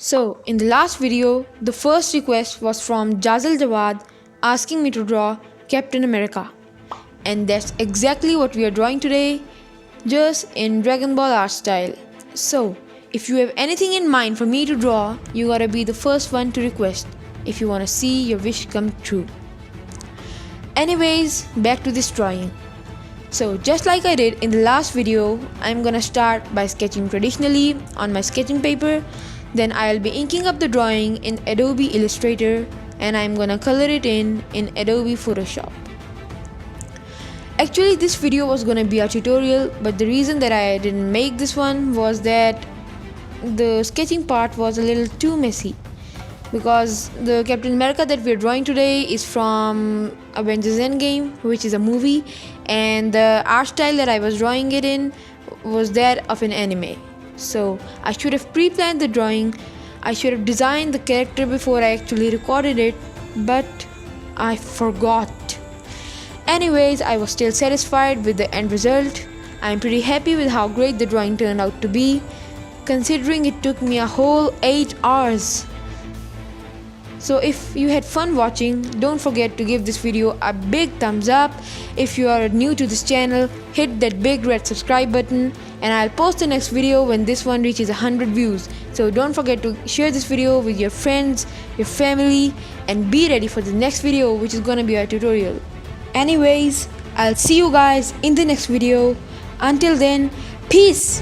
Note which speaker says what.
Speaker 1: So, in the last video, the first request was from Jazal Jawad asking me to draw Captain America. And that's exactly what we are drawing today, just in Dragon Ball art style. So, if you have anything in mind for me to draw, you gotta be the first one to request if you wanna see your wish come true. Anyways, back to this drawing. So just like I did in the last video, I'm gonna start by sketching traditionally on my sketching paper. Then I'll be inking up the drawing in Adobe Illustrator and I'm gonna color it in Adobe Photoshop. Actually, this video was gonna be a tutorial, but the reason that I didn't make this one was that the sketching part was a little too messy. Because the Captain America that we're drawing today is from Avengers Endgame, which is a movie, and the art style that I was drawing it in was that of an anime. So I should have pre-planned the drawing, I should have designed the character before I actually recorded it, but I forgot. Anyways, I was still satisfied with the end result. I'm pretty happy with how great the drawing turned out to be, considering it took me a whole 8 hours. So if you had fun watching, don't forget to give this video a big thumbs up. If you are new to this channel, hit that big red subscribe button and I'll post the next video when this one reaches 100 views. So don't forget to share this video with your friends, your family, and be ready for the next video, which is gonna be a tutorial. Anyways, I'll see you guys in the next video. Until then, peace!